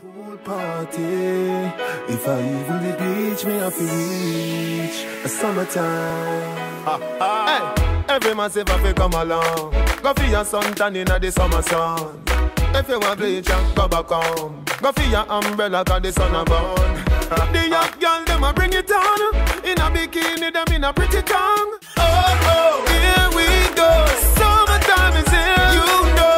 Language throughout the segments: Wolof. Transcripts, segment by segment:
Pool party. If I even the beach, me have to reach a summertime. Hey, every man say if come along, go for your suntan in the summer sun. If you want bleach, go back home. Go for your umbrella 'cause the sun a burn. The young girl them a bring it on. In a bikini, them in a pretty tongue. Oh, here we go. Summertime is here, you know.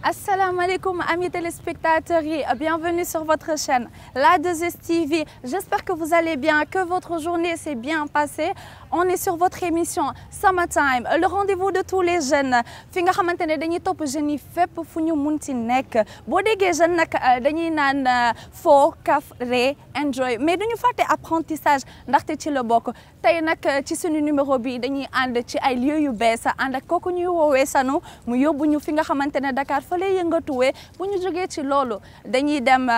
Assalamu alaikum amis téléspectateurs, bienvenue sur votre chaîne La 2STV. J'espère que vous allez bien, que votre journée s'est bien passée. On est sur votre émission Summertime, le rendez-vous de tous les jeunes. Fi nga xamantene dañuy top jeunes yi fépp fu ñu munti nekk. Boo déggee jeune nag dañuy naan fo, kaf, ree, enjoy, mais duñu fàtte apprentissage ndaxte ci la bokk. Tey nag ci suñu numéro bi dañuy ànd ci ay lieux yu bees ànd ak kooku ñuy woowee Sanu mu yóbbu ñu fi nga xamantene Dakar fa lay yëngatuwee. Bu ñu jógee ci loolu dañuy dem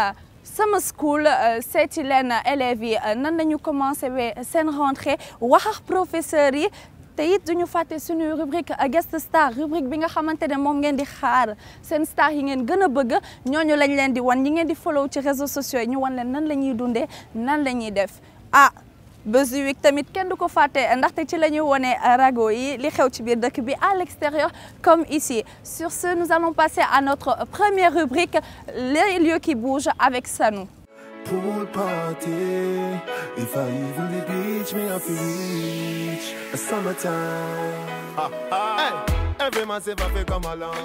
Summer School seeti leen élèves yi nan lañu commencé seen rentrée wax ak professeurs yi te it duñu fàtte suñu rubrique guest star, rubrique bi nga xamante ne moom ngeen di xaar seen star yi ngeen gën a bëgg ñooñu lañ leen di wan ñi ngeen di follow ci réseaux sociaux yi ñu wan leen nan la ñuy dundee nan la ñuy def Buzz Week tamit kenn du ko fàtte ndaxte ci la ñuy wone rago yi li xew ci biir dëkk bi à l'extérieur comme ici. Sur ce, nous allons passer à notre première rubrique, les lieux qui bougent avec Sanu. Pool party. If I even the beach, me have to reach a summertime. Hey, every man say if come along.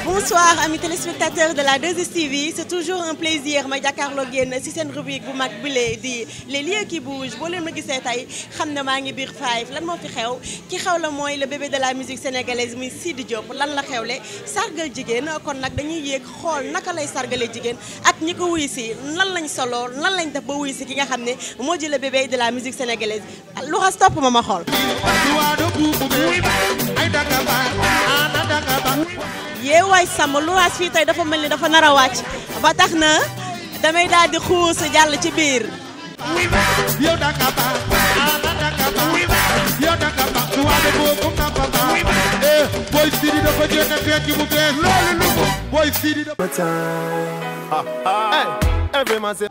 Bonsoir amis téléspectateurs de la 2STV, c'est toujours un plaisir ma jàkkaarloo génn ci seen rubrique bu mag bile di les lieux qui bougent. Boo leen ma gisee tey xam ne maa ngi biir Five. Lan moo fi xew ki xew la mooy le bébé de la musique sénégalaise muy Sidi Diop. Lan la xewle sargal jigéen kon nag dañuy yéeg xool naka lay sargalee jigéen ak ñi ko wuy si lan lañ solo lan lañ def ba wuy si ki nga xam ne moo ji le bébé de la musique sénégalaise. Lu xas topp ma xool. yee waay sàmm lu waas fii tey dafa mel ni dafa nar a wàcc ba tax na damay daal di xuus jàll ci biir. Boy Sidi dafa jënd fekk bu bees loolu Boy Sidi dafa Every man say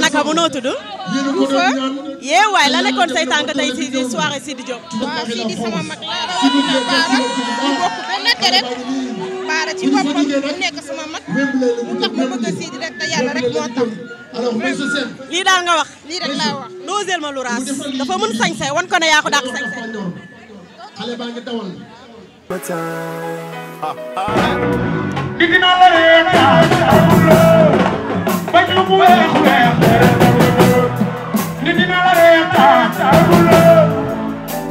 naka bu noo tudd yee waay la nekkoon say tànk tey ci soirée Sidi Diop. waaw Sidi sama mag la rawatina Baara ñu bokk benn deret Baara ci boppam mu nekk sama mag mu tax ma bëgg Sidi rek te yàlla rek moo tax. lii daal nga wax. lii rek laa wax. dooseel ma lu raas dafa mën sañse wan ko ne yaa ko dàq sañse. xale baa ngi dawal bañ lu mu weex weex nit dina la reetaan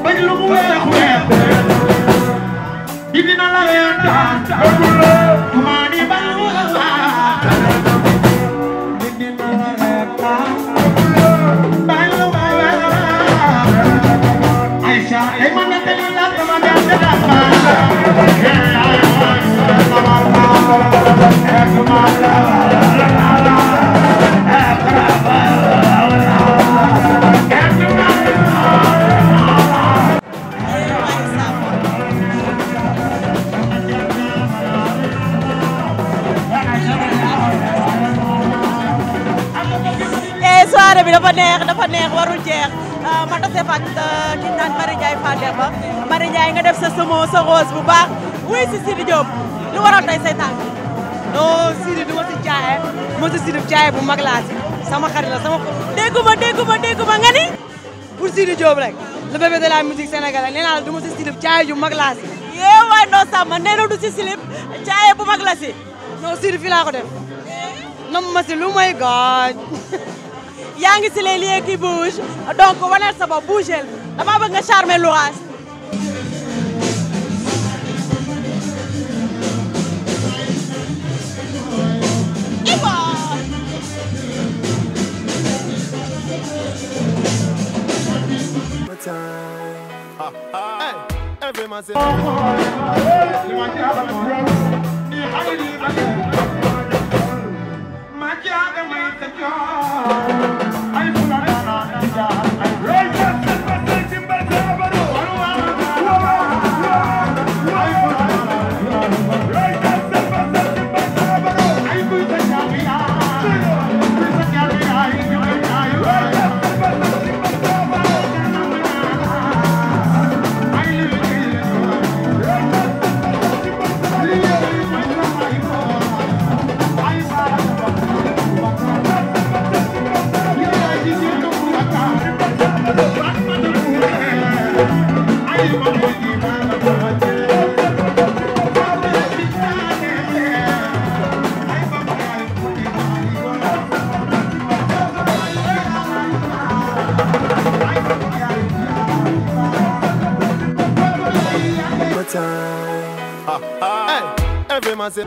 bañ lu mu weex weex nit dina la reetaan kumaani baalu la nit dina la reetaan bañ lu mu weex Aïcha ay man na tele la dama dem de dafa soirée bi dafa neex warul jeex ma tase fa ak ki naan Marie Ndiaye Fandé ba Marie Ndiaye nga def sa semoon sa rose bu baax wuy si Sidi Diop lu waral tey say tànk non Sidi du ma si jaayee moo si Sidi jaayee bu mag laa si sama xarit la sama dégguma nga ni pour Sidi Diop rek le bébé de la musique sénégalaise nee naa la du ma si silib caay ju mag laa si yee waay noo sàmm nee na du si silib caaye bu mag la si non Sidi fii laa ko def nam ma si lu may gaañ yaa ngi si les lieux qui bougent donc waneel sa bopp bougel dama bëgg nga charmer Louras Every man say every man say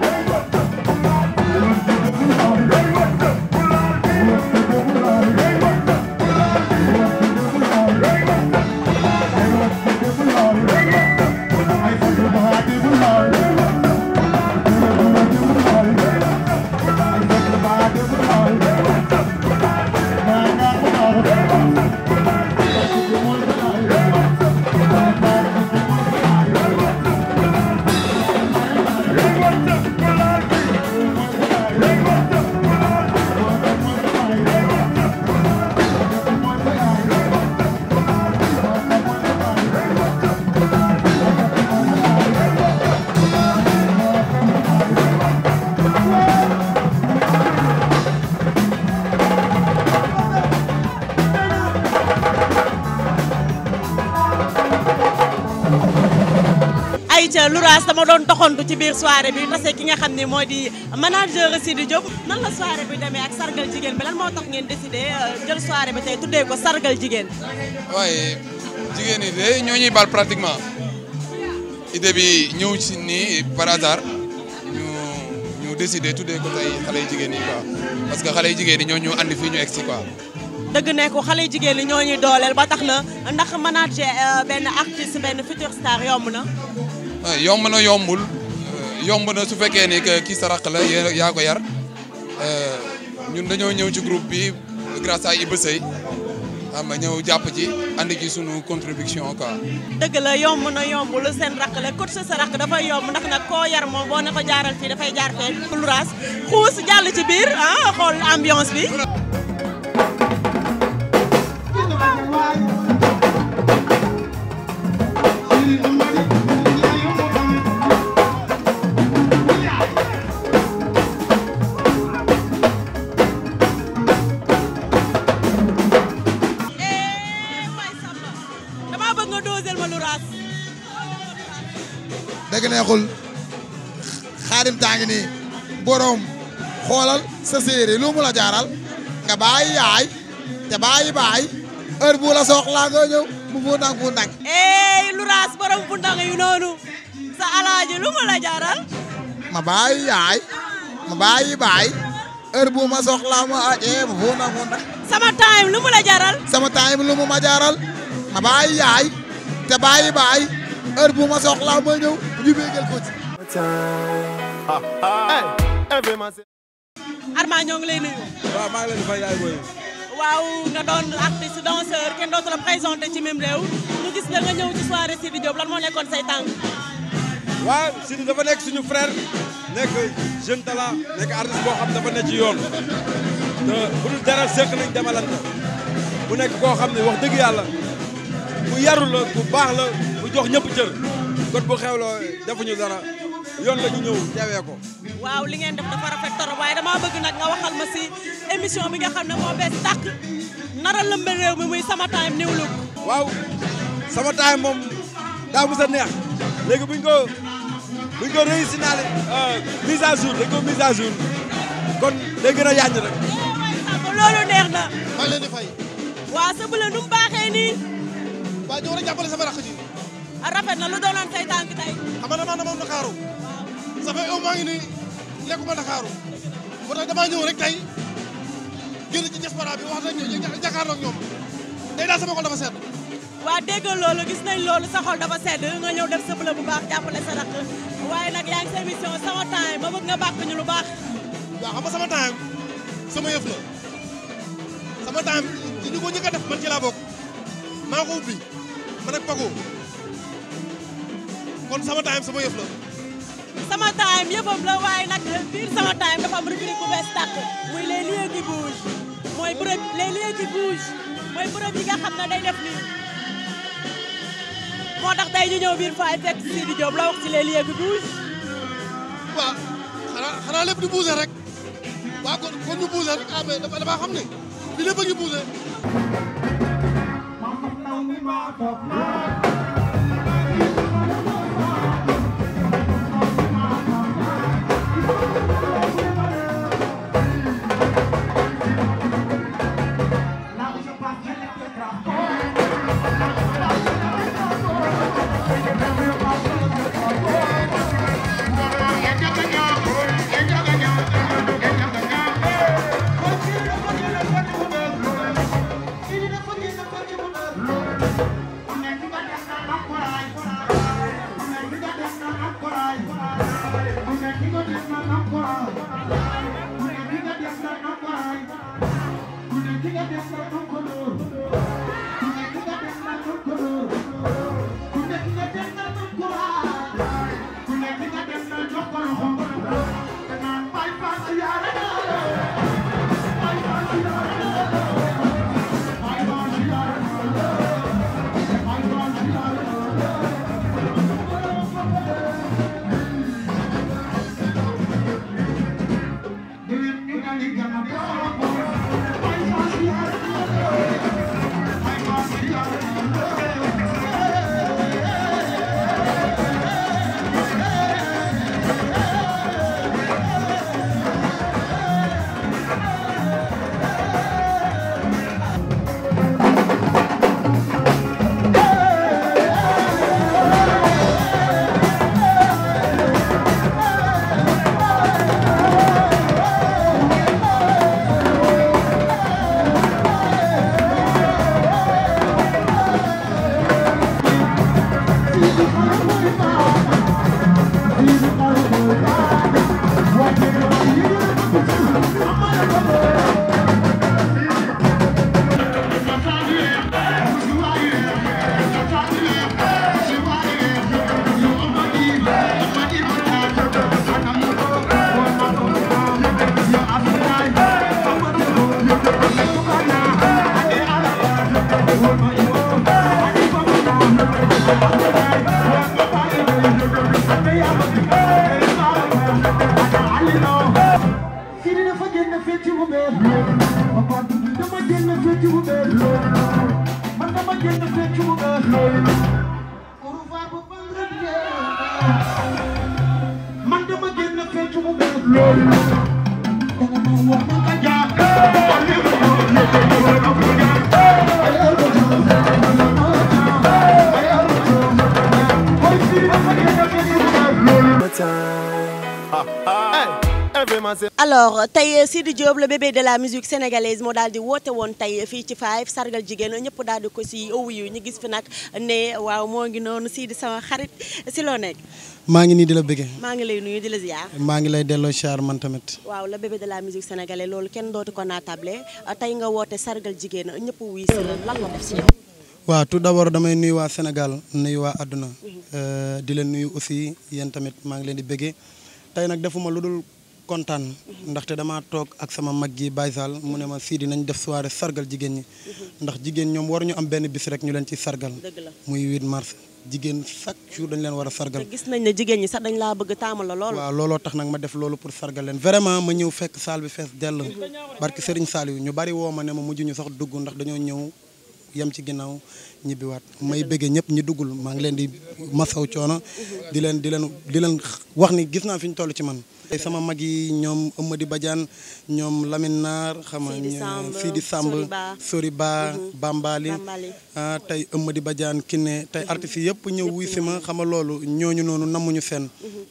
Louras dama doon doxantu ci biir soirée bi tase ki nga xam ne moo di manager Sidi Diop nan la soirée bi demee ak sargal jigéen bi lan moo tax ngeen décidé jël soirée bi tey tuddee ko sargal jigéen. waaye jigéen ñi de ñoo ñuy bal pratiquement idée bi ñëw ci nii par hasard ñu décidé tuddee ko tey xale yu jigéen ñi quoi parce que xale yu jigéen ñi ñoo ñu andi fii ñu egg si quoi. dëgg ne ko xale yu jigéen ñi ñoo ñuy dooleel ba tax na ndax manager benn artiste benn futur star yomb na. yomb na yombul yomb na su fekkee ne que kii sa rakk la yaa ko yar ñun dañoo ñëw ci groupe bi grâce à Iba Sey xam nga ñëw jàpp ci andi ci sunu contribution quoi. dëgg la yomb na yombul seen rakk la coach sa rakk dafay yomb ndax nag koo yar moom boo ne ko jaaral fii dafay jaar fee Louras xuus jàll ci biir xool ambiance bi. dëgg neexul xaadim taa ngi nii borom xoolal sa séeréer lu mu la jaaral nga bàyyi yaay te bàyyi baay heure bu la soxlaa nga ñëw mu fundang fundang Louras borom fundang yu noonu sa alaaji lu mu la jaaral ma bàyyi yaay ma bàyyi baay heure bu ma soxlaa ma ajee mu fundang fundang sama time lu mu la jaaral sama time lu mu ma jaaral ma bàyyi yaay te bàyyi baay heure bu ma soxlaa ma ñëw ñu bégal ko ci. Arma ñoo ngi lay nuyu. waaw maa ngi leen di fay yaay booy. waaw nga doon artiste danseur kenn dootu la présenté ci même réew ñu gis la nga ñëw ci soirée Sidi Diop lan moo nekkoon say tànk. waaw Sidi dafa nekk suñu frère nekk jeune talent nekk artiste boo xam dafa ne ci yoon te bu dul dara seq nañ demalante bu nekk koo xam ne wax dëgg yàlla bu yarul la bu baax la bu jox ñëpp cër kon bu xewloo defuñu dara yoon la ñu ñëw teewee ko. waaw li ngeen def dafa rafet torop waaye dama bëgg nag nga waxal ma si émission bi nga xam ne moo bees tàkk nara lëmbe réew mi muy Sama Time New Look. waaw Sama Time moom daa mos a neex léegi buñ ko réussir naa mise à jour dañ ko mise à jour kon day gën a yaaññ rek. loolu neex na. maa ngi leen di fay. waa sa bële nu mu baaxee nii. waa ñëw rek jàppale sama rakk ji. rafet na lu doonoon say tànk tey. xam nga damaa demoon Ndakaaru. ça fait un mois ngi nii lekkuma Ndakaaru. moo tax damaa ñëw rek tey génn ci diaspora bi wax nañ jàkkaarloo ak ñoom day daal sama xol dafa sedd. waa dégg loolu gis nañ loolu sa xol dafa sedd nga ñëw def sa bële bu baax jàppale sa rakk waaye nag yaa ngi sa émission Sama Time ma bëgg nga bàq ñu lu baax. waaw xam nga Sama Time sama yëf la Sama Time ci ñu ko njëkk a def man ci laa bokk maa ko ubbi man ak Pago kon Sama Time sama yëf la. Sama Time yëfam la waaye nag biir Sama Time dafa am rubrique bu bees tàkk muy les lieux qui bougent mooy bërëb les lieux qui bougent mooy bërëb yi nga xam ne day def nii moo tax tey ñu ñëw biir faay fekk Sidi Diop la wax ci les lieux qui bougent. waaw xanaa lépp di bouger rek waaw kon ñu bouger rek ah mais damaa xam ne bi lépp a ngi bouger. alors tey Sidi Diop le bébé de la musique sénégalaise moo daal di woote woon tey fii ci Five sargal jigéen ñëpp daal di ko si wuyu ñu gis fi nag ne waaw moo ngi noonu Sidi sama xarit si loo nekk. maa ngi nii di la bëggee. maa ngi lay nuyu di la ziar. maa ngi lay delloo ziar man tamit. waaw le bébé de la musique sénégalaise loolu kenn dootu ko naatable tey nga woote sargal jigéen ñëpp wuyu si lan la def si yow. waaw tout d'abord damay nuyu waa Sénégal nuyu waa àdduna di leen nuyu aussi yéen tamit maa ngi leen di bëggee tey nag defuma lu dul kontaan ndaxte dama toog ak sama mag gi Baye Sall mu ne ma Sidi nañ def soirée sargal jigéen ñi ndax jigéen ñoom waruñu am benn bis rek ñu leen ci sargal muy 8 mars jigéen chaque jour dañ leen war a sargal. te gis nañ ne jigéen ñi sax dañ laa bëgg taamu la lool. waaw looloo tax nag ma def loolu pour sargal leen vraiment ma ñëw fekk salle bi fees dell barki Serigne Saliou ñu bari woo ma ne ma mujj ñu sax dugg ndax dañoo ñëw yem ci ginnaaw ñibbiwaat may bëggee ñëpp ñi duggul maa ngi leen di masaw coono di leen wax ni gis naa fi ñu toll ci man. tey sama mag yi ñoom Amady Badiane ñoom Lamine Naar xam nga Sidi Samb Soriba Bambali tey Amady Badiane Kiné tey artistes yi yëpp ñëw wuy si ma xam nga loolu ñooñu noonu namuñu fenn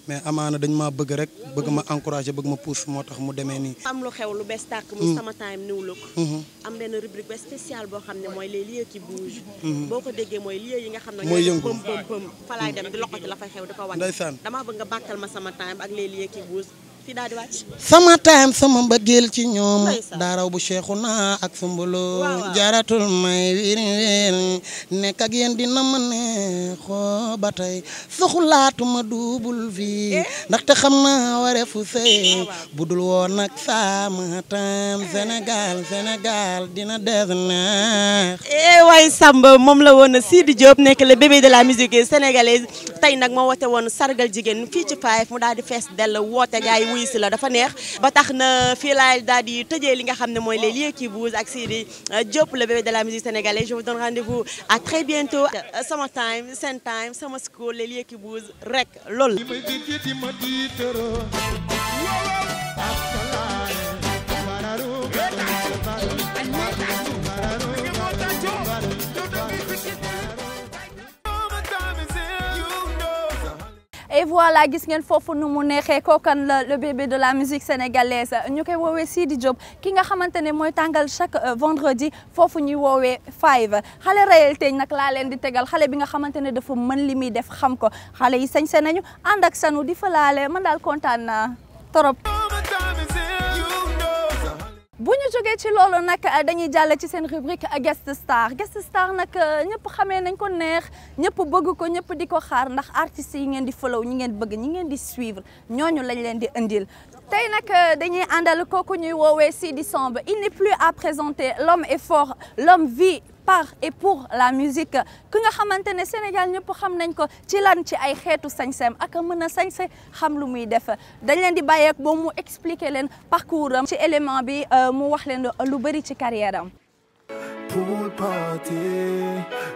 mais amaana dañ maa bëgg rek bëgg ma encouragé bëgg ma pousse moo tax mu demee nii. am lu xew lu bees tàkk mu Sama Time New Look am benn rubrique bu spéciale boo xam ne mooy les lieux qui bougent boo ko déggee mooy lieux yi nga xam ne mooy yëngu pëm fa laay dem di loxoti la fay xew di ko wan ndeysaan damaa bëgg nga bàkkal ma Sama Time ak les lieux qui bougent fii daal di wàcc Sama Time sama mbëggeel ci ñoom daaraw bu Cheikhouna ak Fumbulu jaratul may wir nekk ak yéen dina ma neexoo ba tey soxlaatuma duubul fii ndaxte xam naa ware fu sëy budul woon nag Sama Time Sénégal dina des neex waay Samba moom la woon Sidi Diop nekk le bébé de la musique sénégalaise tey nag moo wote woon sargal jigéen fii ci Five mu daal di fees dell woote gaay yi wuy si la dafa neex ba tax na fii laay daal di tëjee li nga xam ne mooy les lieux qui bougent ak Sidi Diop le bébé de la musique sénégalaise je vous donne rendez-vous à très bientôt Sama Time Sen Time Sama School les lieux qui bougent rek lool et voilà gis ngeen foofu nu mu neexee kookan la le bébé de la musique sénégalaise ñu koy woowee Sidi Diop ki nga xamante ne mooy tàngal chaque vendredi foofu ñuy woowee Five xale rayel teeñ nag laa leen di tegal xale bi nga xamante ne dafa mën li muy def xam ko xale yi sañse nañu ànd ak sanu di fa laale man daal kontaan naa trop. bu ñu jógee ci loolu nag dañuy jàll ci seen rubrique guest star nag ñëpp xamee nañ ko neex ñëpp bëgg ko ñëpp di ko xaar ndax artistes yi ngeen di follow ñi ngeen bëgg ñi ngeen di suivre ñooñu lañ leen di indil tey nag dañuy àndal kooku ñuy woowee Sidi Samb il n'est plus à présenter l'homme est fort l'homme vit par et pour la musique ki nga xamante ne Sénégal ñëpp xam nañ ko ci lan ci ay xeetu sañseem ak mën a sañse xam lu muy def dañ leen di bàyyeek boobu mu expliquer leen parcours am ci élément bi mu wax leen lu bëri ci carrière am. Pool party,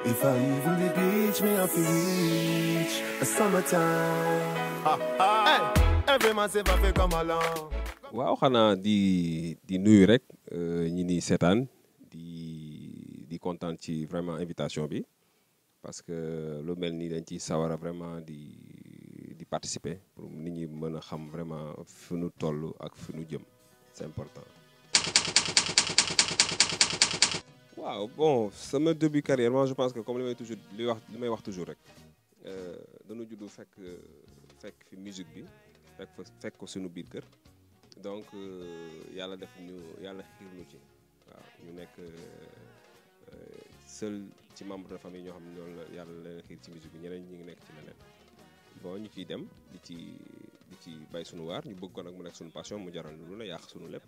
if I even the beach, me have to reach a summertime. Hey, every man say fa come along. waaw xanaa di nuyu rek ñi ni seetaan di kontaan ci vraiment invitation bi parce que lu mel ni dañ ci sawara vraiment di participer pour nit ñi mën a xam vraiment fu nu toll ak fu nu jëm c'est important. waaw bon sama début carrière moi je pense que comme li may wax toujours rek dañu juddu fekk fi musique bi fekk ko suñu biir kër donc yàlla def yàlla xiir ñu ci waaw ñu nekk seul ci membre de famille ñoo xam ne ñoo la yàlla leen xiir ci musique bi ñeneen ñi ngi nekk ci leneen bon ñu ciy dem di ci bay suñu waar ñu bëgg ko nag mu nekk suñu passion mu jaral lu la yàq suñu lépp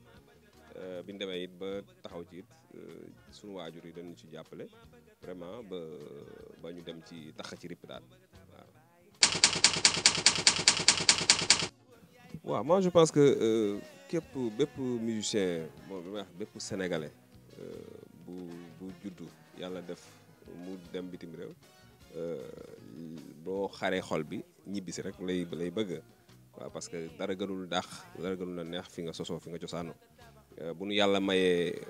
bi ñu demee it ba taxaw ci it suñu waajur yi dañu ci jàppale vraiment ba ñu dem ci tax ci ripp daal waaw moi je pense que bépp musicien bon bi may wax bépp sénégalais bu juddu yàlla def mu dem bitim réew boo xaree xol bi ñibbisi rek lay bëgg waaw parce que dara gënul la neex fi nga sosoo fi nga cosaanoo bu nu yàlla mayee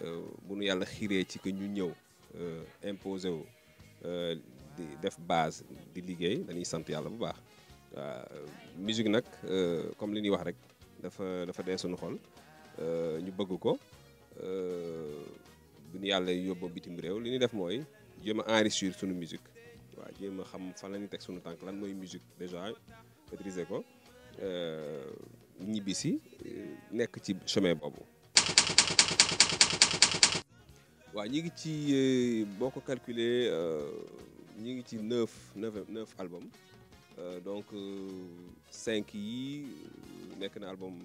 bu nu yàlla xiiree ci que ñu ñëw imposé wu di def base di liggéey dañuy sant yàlla bu baax musique nag comme li ñuy wax rek dafa dee suñu xol ñu bëgg ko bu ñu yàlla yóbbu bitim réew li ñuy def mooy jéem a enrichir suñu musique waaw jéem a xam fan la ñuy teg suñu tànk lan mooy musique déjà maîtriser ko ñibbisi nekk ci chemin boobu. waaw ñi ngi ci boo ko calculer ñi ngi ci 9 albums donc 5 yi nekk na album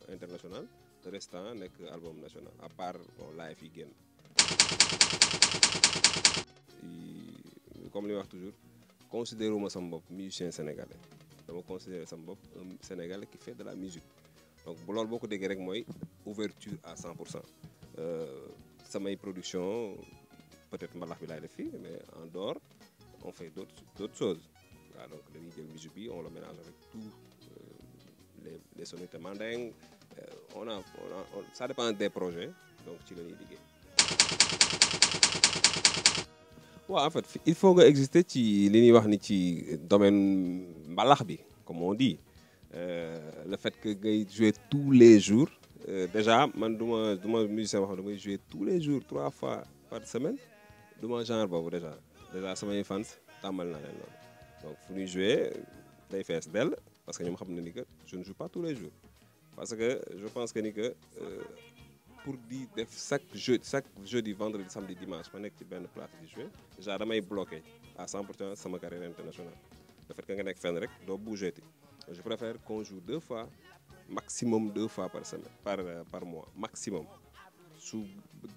international le restant nekk album national à part bon live yi génn. Comme li wax toujours considéré wu ma sama bopp musicien sénégalais dama considéré sama bopp un sénégalais qui fait de la musique donc bu loolu boo ko déggee rek mooy ouverture à 100%. Samay production peut-être mbalax bi laay def fii mais en dehors on fait d'autres choses waaw donc dañuy jël musique bi on le mélange avec tout les sonorités mandingues ça dépend des projets donc ci la ñuy liggéey. waaw en fait il faut nga exister ci li ñuy wax ni ci domaine mbalax bi comme on dit le fait que ngay jouer tous les jours déjà man du ma musicien wax damay jouer tous les jours 3 fois par semaine du ma genre boobu déjà samay fans tàmmal naa leen loolu donc fu ñuy jouer day fees dell parce que ñoom xam na ni que je ne joue pas tous les jours parce que je pense que ni que pour di def chaque jeudi vendredi samedi dimanche ma nekk ci benn place di jouer déjà damay bloqué à 100% sama carrière internationale le fait que nga nekk fenn rek doo bouger ti je préfère qu'on joue 2 fois maximum 2 fois par semaine par mois maximum su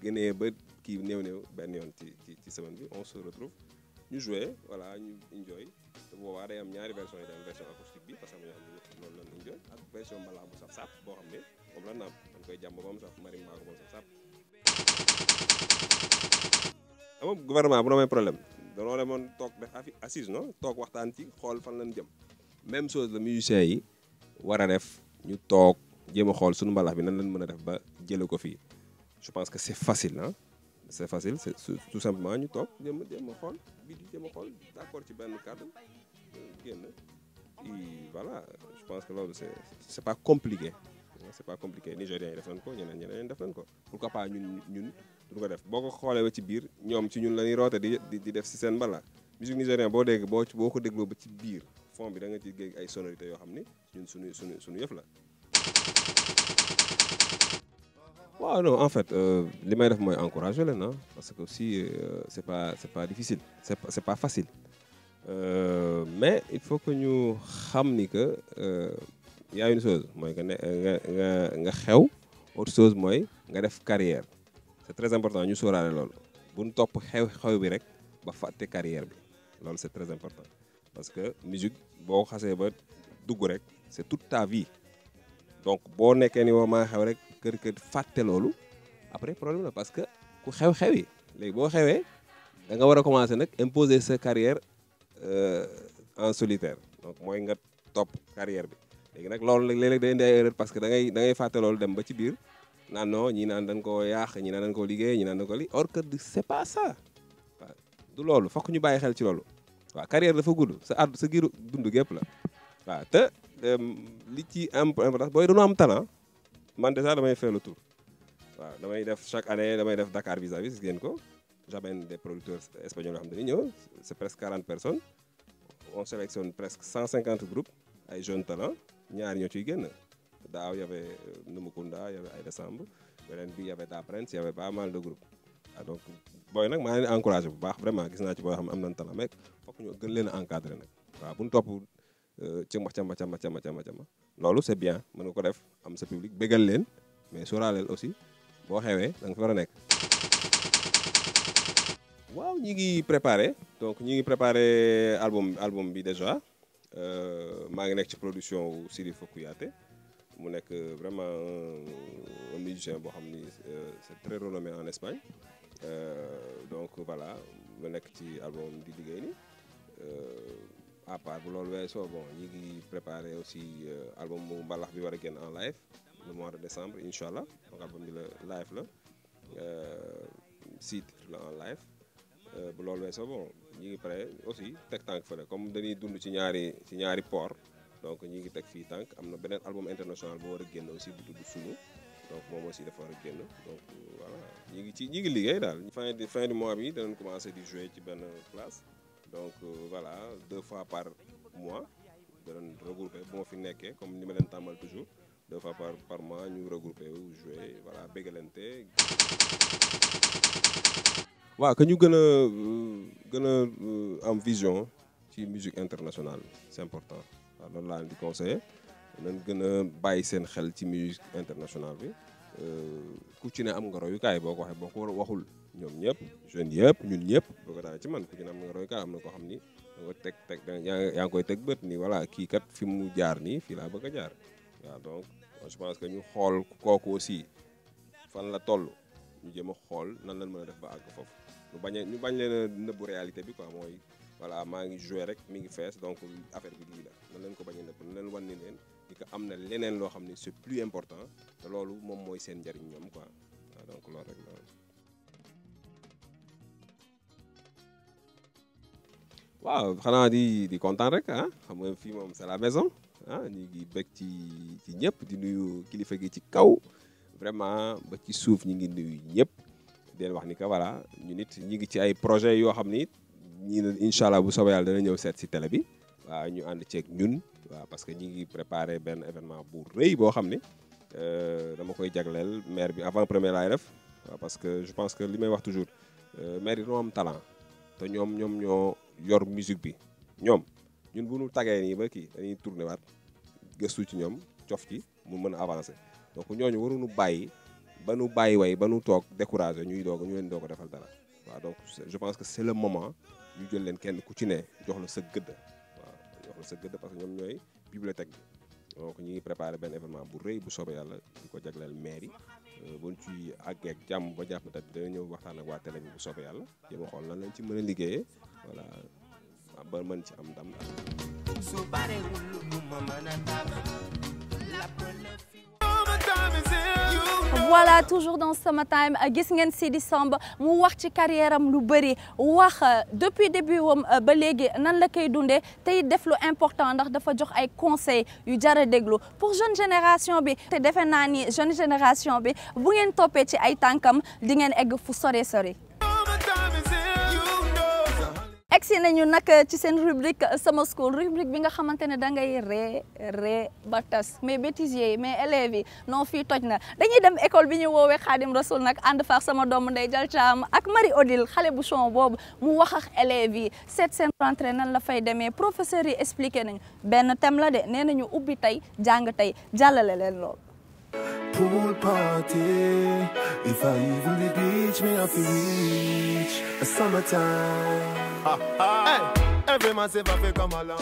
gënee ba kii néew benn yoon ci semaine bi on se retrouve ñu jouer voilà ñu enjoy te boobaa day am ñaari version yi dem version acoustique bi parce que am na loolu la enjoy ak version mbalax bu saf saf boo xam ne moom la naam dañ koy jàmm ba mu saf marimba ko moom saf saf ama gouvernement bu doon may problème danoo demoon toog def assise non toog waxtaan ci xool fan lañ jëm même chose la musiciens yi war a def ñu toog jéem a xool suñu mbalax bi nan lañ mën a def ba jële ko fii je pense que c'est facile hein c'est facile c'est tout simplement ñu toog jéem a xool bi di jéem a xool d'accord ci benn cadre génn et voilà je pense que loolu c'est pas compliqué nigériens yi def nañ ko ñeneen def nañ ko pourquoi pas ñun du ko def boo ko xoolee ba ci biir ñoom ci ñun la ñuy roote di def si seen mbalax musique nigérien boo dégg boo ko dégloo ba ci biir fond bi da nga ci dégg ay sonorités yoo xam ni ñun suñu yëf la. waaw non en fait li may def mooy encourager leen ah parce que aussi c'est pas difficile c'est pas facile mais il faut que ñu xam ni que y a une chose mooy que nga xew autre chose mooy nga def carrière c'est très important ñu sóoraale loolu bu ñu topp xew bi rek ba fàtte carrière bi loolu c'est très important parce que musique boo xasee ba dugg rek c'est toute ta vie donc boo nekkee ni woo maa xew rek kër fàtte loolu après problème la parce que ku xew-xewi léegi boo xewee da nga war a commencer nag imposer sa carrière en solitaire donc mooy nga topp carrière bi léegi nag loolu léeg-léeg day indi ay erreur parce que da ngay fàtte loolu dem ba ci biir naan non ñii naan dañ koo yàq ñii naan dañ koo liggéey ñii naan dañ ko li or que c'est pas ça waaw du loolu fokk ñu bàyyi xel ci loolu waaw carrière dafa gudd sa giiru dund gépp la waaw te li ci am importance booy dañoo am talent man déjà damay faire le tour waaw damay def chaque année damay def Dakar vis-à-vis gis ngeen ko j'amène des producteurs espagnols yoo xam ne ñëw c'est presque 40 personnes on sélectionne presque 150 groupes ay jeunes talents ñaar ñoo ciy génn daaw y avait Numukunda y avait Aïda Samb beneen bi y avait Da Prince y avait pas mal de groupes donc booy nag maa leen encouragé bu baax vraiment gis naa ci booy xam am nañ talent mais fokk ñu gën leen a encadré nag waaw bu ñu topp camba loolu c'est bien mën nga ko def am sa public bégal leen mais sóoraaleel aussi boo xewee da nga fa war a nekk. waaw ñi ngi préparé donc ñi ngi préparé album bi déjà maa ngi nekk ci production wu Sirifo Kouyaté mu nekk vraiment un musicien boo xam ni c'est très renommé en Espagne donc voilà mu nekk ci album di liggéey ni à part bu loolu weesoo bon ñi ngi préparé aussi album mu mbalax bi war a génn en live le mois de décembre incha allah donc album bi la live la 6 titres la en live bu loolu weesoo bon ñi ngi pare aussi teg tànk fële comme dañuy dund ci ñaari port donc ñi ngi teg fii tànk am na beneen album international bu war a génn aussi bu tudd Sunu donc moom aussi dafa war a génn donc voilà ñi ngi liggéey daal fin du mois bi danañ commencer di jouer ci benn place donc voilà 2 fois par mois danañ regrouper bu ma fi nekkee comme ni ma leen tàmmal toujours 2 fois par mois ñu regrouper wu jouer voilà bégalante waaw que ñu gën a am vision ci musique internationale c'est important waaw loolu laa leen di conseiller nañ gën a bàyyi seen xel ci musique internationale bi ku ci ne am nga royukaay boo ko waxee boo ko waxul ñoom ñëpp jeunes yëpp ñun ñëpp boo ko daal ci man ku ci ne am nga royukaay am na koo xam ni da nga teg yaa ngi koy teg bët ni voilà kii kat fi mu jaar nii fii laa bëgg a jaar waaw donc je pense que ñu xool kooku aussi fan la toll ñu jéem a xool nan lañ mën a def ba àgg foofu ñu bañ leen a nëbbu réalité bi quoi mooy voilà maa ngi joué rek mi ngi fees donc affaire bi lii la nan leen ko bañ a nëbb nan leen wan ni leen di ko am na leneen loo xam ne c'est plus important te loolu moom mooy seen njariñ ñoom quoi waaw donc loolu rek la. waaw xanaa di kontaan rek ah xam nga fii moom c'est la maison ah ñu ngi bëgg ci ñëpp di nuyu kilifa gi ci kaw vraiment ba ci suuf ñu ngi nuyu ñëpp di leen wax ni que voilà ñu nit ñi ngi ci ay projet yoo xam ni ñii incha allah bu soobee yàlla dana ñëw seet si télé bi waaw ñu ànd ceeg ñun waaw parce que ñi ngi préparé benn événement bu rëy boo xam ni dama koy jagleel maire bi avant première laay def waaw parce que je pense que li may wax toujours maire yi dañoo am talent te ñoom ñoo yor musique bi ñun bu ñu tagee nii ba kii dañuy tourné waat gëstu ci ñoom cof ci mu mën a avancer donc ñooñu waruñu bàyyi ba nu bàyyi way ba nu toog découragé ñu leen doog a defal dara waaw donc je pense que c'est le moment ñu jël leen kenn ku ci ne jox la sa gëdd waaw jox la sa gëdd parce que ñoom ñooy bibliothèque bi donc ñu ngi préparé benn événement bu rëy bu soobee yàlla di ko jagleel maire yi buñ ci àggee ak jàmm ba jàpp date dana ñëw waxtaan ak waa télé bi bu soobee yàlla jéem a xool lan lañ ci mën a liggéeyee voilà ba mën ci am ndam voilà toujours dans Summertime gis ngeen Sidi Samb mu wax ci carrière am lu bëri wax depuis début wam ba léegi nan la koy dundee tey def lu important ndax dafa jox ay conseils yu jar a déglu pour jeune génération bi te defe naa ni jeune génération bi bu ngeen toppee ci ay tànkam di ngeen egg fu sore sore. egsi nañu nag ci seen rubrique Sama School rubrique bi nga xamante ne da ngay ree ba tas mais bêtisiers yi mais élèves yi non fii toj na dañuy dem école bi ñu woowee Khadim Rasoul nag ànd faax sama doomu ndey Jal Thiam ak Marie Odile xale bu chon boobu mu wax ak élèves yi seet seen rentrée nan la fay demee professeurs yi expliqué nañu benn thème la de nee nañu ubbi tey jàng tey jàllale leen lool. Pool party, if I even the beach, me have to reach a summertime. Hey, every man say if come along.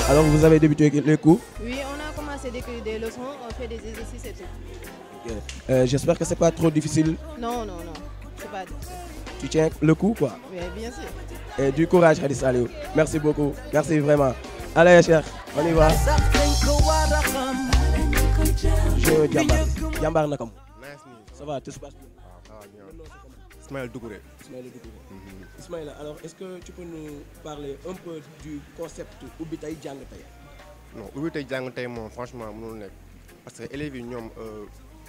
Alors vous avez débuté les cours? Oui, on a commencé d'écrire des leçons, on fait des exercices et tout. Okay. J'espère que c'est pas trop difficile. Non, c'est pas difficile. Tu tiens le coup quoi? Oui, bien sûr. Et du courage Khady Saliou. Merci beaucoup, merci vraiment. Allez cher, on y va. Je Jambar nakam. Ça va, tout se passe bien? Ismaël Dougouré. Ismaël, alors est-ce que tu peux nous parler un peu du concept ubbi tey jàng tey? Non, ubbi tey jàng tey moom franchement mënul nekk parce que élèves yi ñoom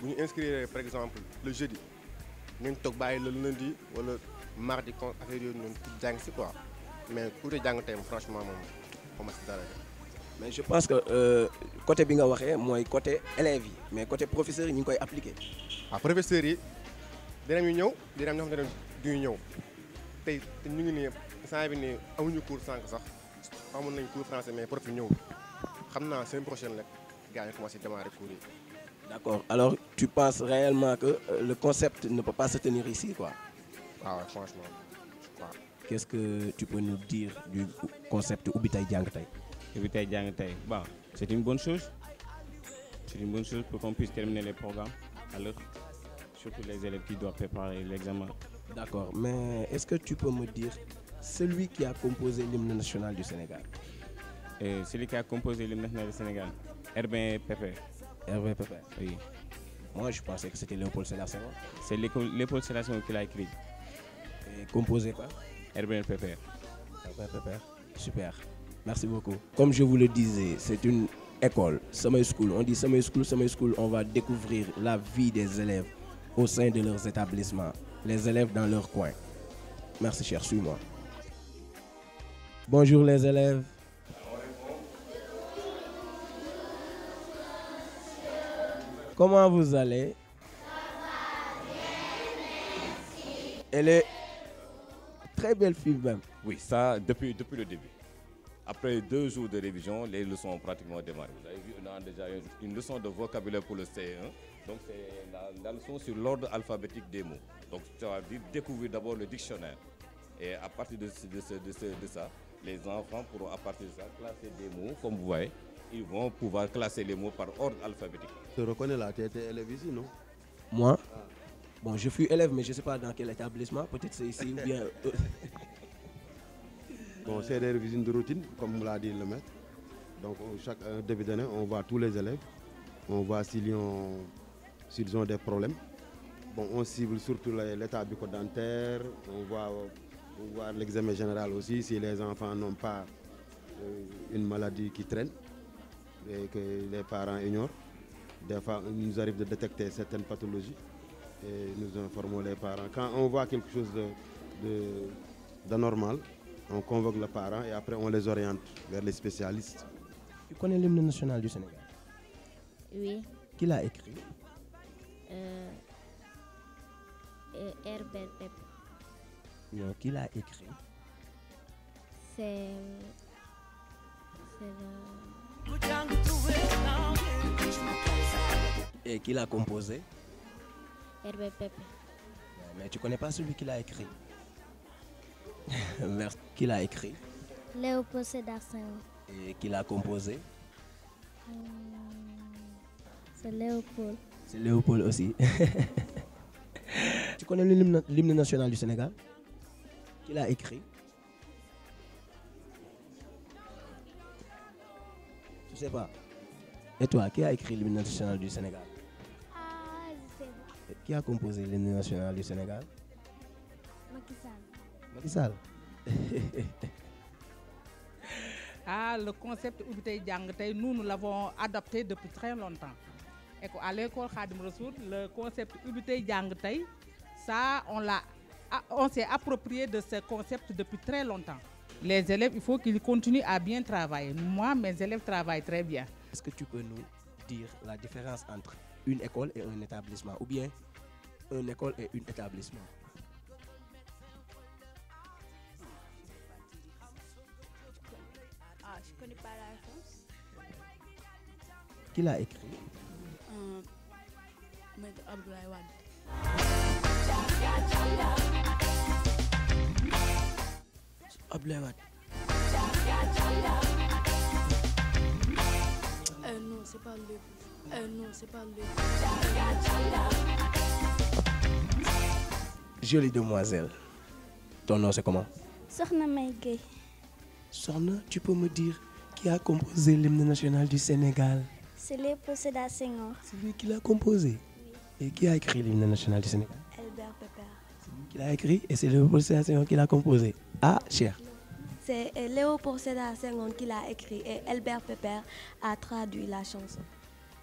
bu ñu inscrire par exemple le jeudi nañ toog bàyyi le lundi wala mardi kon affaire yooyu noonu pour jàng si quoi mais ubbi tey jàng tey moom franchement moom xawma si dara. Mais je pense que côté bi nga waxee mooy côté élèves yi mais côté professeurs yi ñu ngi koy appliquer. Ah professeurs yi dinañu ñëw dina am ñoo xam ne duñu ñëw. tey ñu ngi nii saa bi nii amuñu cours sànq sax amoon nañ cours français mais prof yi ñëwul xam naa semaine prochaine rek gars yi commencé démarrer cours yi. D'accord. Alors tu penses réellement que le concept ne peut pas se tenir ici quoi? Ah ouais, franchement. Ouais. Qu'est-ce que tu peux nous dire du concept ubbi tey jàng tey? Ubbi tey jàng tey, bon, c'est une bonne chose. C'est une bonne chose pour qu'on puisse terminer les programmes à l'heure, surtout les élèves qui doivent préparer l'examen. D'accord, mais est-ce que tu peux me dire celui qui a composé l'hymne national du Sénégal? Celui qui a composé l'hymne national du Sénégal, Herbin Pépère. Herbin Pépère? Oui. Moi, je pensais que c'était Léopold Sédar Senghor. C'est Léopold Sédar Senghor qui l'a écrit. Et composé quoi? Herbin Pépère. Herbin Pépère, super. Merci beaucoup. Comme je vous le disais, c'est une école, Summer School. On dit Summer School, on va découvrir la vie des élèves au sein de leurs établissements, les élèves dans leur coin. Merci cher, suis-moi. Bonjour les élèves. Comment vous allez? Elle est très belle fille même. Oui, ça depuis le début. Après 2 jours de révision, les leçons ont pratiquement démarré. Vous avez vu, on a déjà une leçon de vocabulaire pour le CE1. Donc c'est la leçon sur l'ordre alphabétique des mots. Donc ça va dire découvrir d'abord le dictionnaire. Et à partir de ça, les enfants pourront à partir de ça classer des mots. Comme vous voyez, ils vont pouvoir classer les mots par ordre alphabétique. Tu reconnais là, tu étais élève ici, non? Moi? Bon, je suis élève, mais je ne sais pas dans quel établissement. Peut-être c'est ici ou bien... Bon, c'est des révisions de routine, comme l'a dit le maître. Donc, chaque début d'année, on voit tous les élèves. On voit s'ils ont des problèmes. Bon, on cible surtout l'état bucco-dentaire. On voit l'examen général aussi, si les enfants n'ont pas une maladie qui traîne et que les parents ignorent. Des fois, il nous arrive de détecter certaines pathologies et nous informons les parents. Quand on voit quelque chose d'anormal, on convoque le parent et après on les oriente vers les spécialistes. Tu connais l'hymne national du Sénégal? Oui. Qui l'a écrit? Herbert Pep. Non, qui l'a écrit? C'est Et qui l'a composé? Herbert Pep. Mais tu connais pas celui qui l'a écrit? Merci. Qui l'a écrit? Léopold Sédar Senghor. Et qui l'a composé? C'est Léopold. C'est Léopold aussi. Tu connais l'hymne national du Sénégal? Qui l'a écrit? Tu sais pas? Et toi, qui a écrit l'hymne national du Sénégal? Ah, je sais. Qui a composé l'hymne national du Sénégal? Macky Sall. Macky Sall. Le concept Ubitey Jàng Tay, nous l'avons adopté depuis très longtemps. Et à l'école Khadim Rassoul, le concept Ubitey Jàng Tay, ça, on s'est approprié de ce concept depuis très longtemps. Les élèves, il faut qu'ils continuent à bien travailler. Moi, mes élèves travaillent très bien. Est-ce que tu peux nous dire la différence entre une école et un établissement, ou bien une école et un établissement? Je connais pas la réponse. Qui l'a écrit? Maître Abdoulaye Wade. Abdoulaye Wade. Non, c'est pas lui. Non, c'est pas lui. Jolie demoiselle. Ton nom c'est comment? Sokhna May Gueye. Sokhna, tu peux me dire qui a composé l'hymne national du Sénégal? C'est Léopold Sédar Senghor. C'est lui qui l'a composé. Et qui a écrit l'hymne national du Sénégal? Albert Pépère. C'est lui qui l'a écrit et c'est Léopold Sédar Senghor qui l'a composé. Ah, cher. C'est Léopold Sédar Senghor qui l'a écrit et Albert Pépère a traduit la chanson.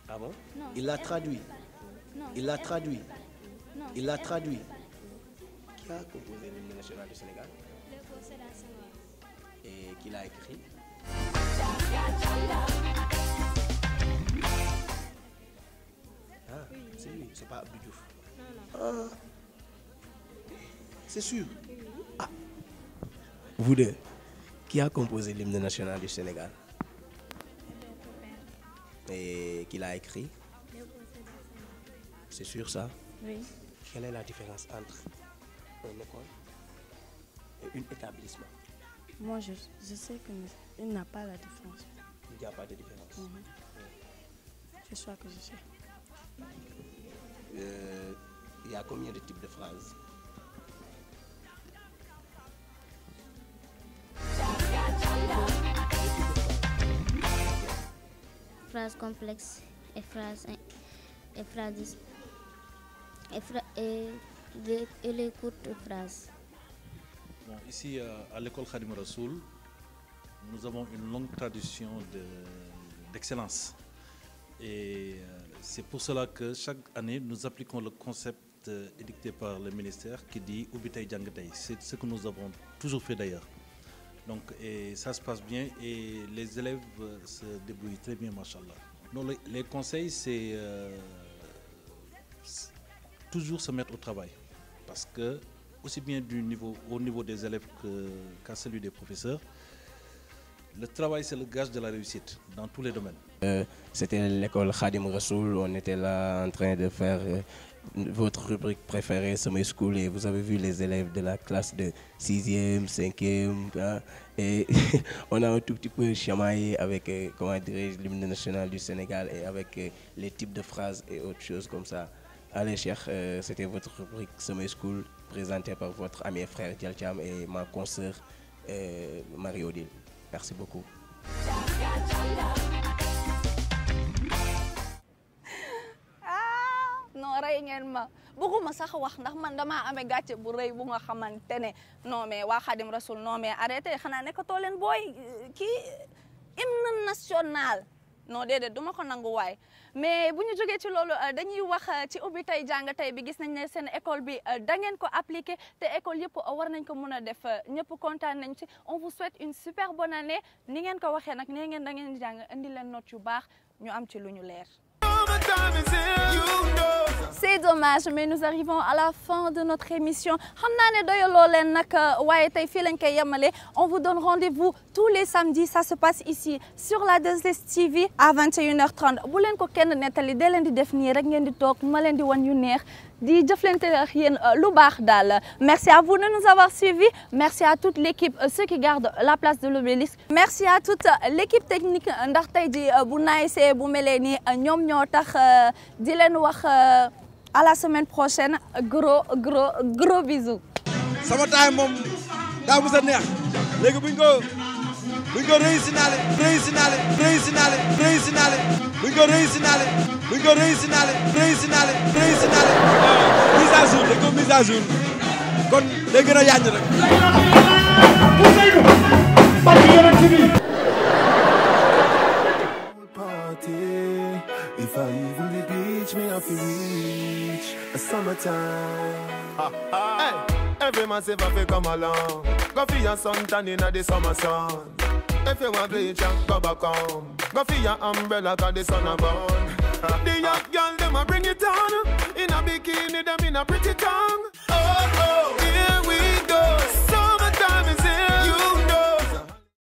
Ah bon? Non, Il l'a traduit. Non, Il l'a traduit. Non, Il l'a traduit. Qui a composé l'hymne national du Sénégal? Léopold Sédar Senghor. Et qui l'a écrit? Ah, c'est lui, c'est pas Abdou Diouf. Non. Ah, c'est sûr. Ah. Vous deux, qui a composé l'hymne national du Sénégal? Et qui l'a écrit? C'est sûr ça? Oui. Quelle est la différence entre une école et un établissement? Moi, je sais qu'il n'a pas la différence. Il n'y a pas de différence. C'est ça que je sais. Il y a combien de types de phrases? Phrases complexes et les courtes phrases. Bon, ici à l'école Khadim Rassoul, nous avons une longue tradition d'excellence. Et c'est pour cela que chaque année, nous appliquons le concept édicté par le ministère qui dit Ubbi Tay Jàng Tay. C'est ce que nous avons toujours fait d'ailleurs. Donc, et ça se passe bien et les élèves se débrouillent très bien, machallah. Donc, les conseils, c'est toujours se mettre au travail. Parce que, aussi bien au niveau des élèves qu'à celui des professeurs, le travail, c'est le gage de la réussite dans tous les domaines. C'était l'école Khadim Rassoul. On était là en train de faire votre rubrique préférée, Summer School, et vous avez vu les élèves de la classe de 6e, 5e, hein, et on a un tout petit peu chamaillé avec l'hymne national du Sénégal et avec les types de phrases et autres choses comme ça. Allez, Cheikh, c'était votre rubrique Summer School présentée par votre ami et frère Dial Thiam et ma consoeur Marie-Odile. Merci beaucoup. non rey ngeen ma bëgguma sax wax ndax man damaa amee gàcce bu rëy bu nga xamante ne non mais waa Khadim Rasoul non mais arrêté xanaa nekkatoo leen booy kii hymne national non déedéet duma ko nangu waay mais bu ñu jógee ci loolu dañuy wax ci Ubbi Tay Jàng Tay bi gis nañ ne seen école bi da ngeen ko appliqué te école yëpp war nañ ko mën a def ñëpp kontaan nañ ci on vous souhaite une super bonne année ni ngeen ko waxee nag nee ngeen da ngeen jàng indi leen note yu baax ñu am ci lu ñu leer. C'est dommage, mais nous arrivons à la fin de notre émission. On vous donne rendez-vous tous les samedis. Ça se passe ici sur la 2STV à 21h30. Merci à vous de nous avoir suivis. Merci à toute l'équipe, ceux qui gardent la place de l'obélisque. Merci à toute l'équipe technique. À la semaine prochaine. Gros bisous. Sama time moom daa mos a neex léegi buñ ko réussir mise à jour kon day gën a yaañ rek. If I even the beach, me have to reach a summertime. Hey, every man say if come along, go for your suntan in the summer sun. If you want bleach, go back home. Go for your umbrella 'cause the sun a burn. The young girl them a bring it on in a bikini, them in a pretty tongue.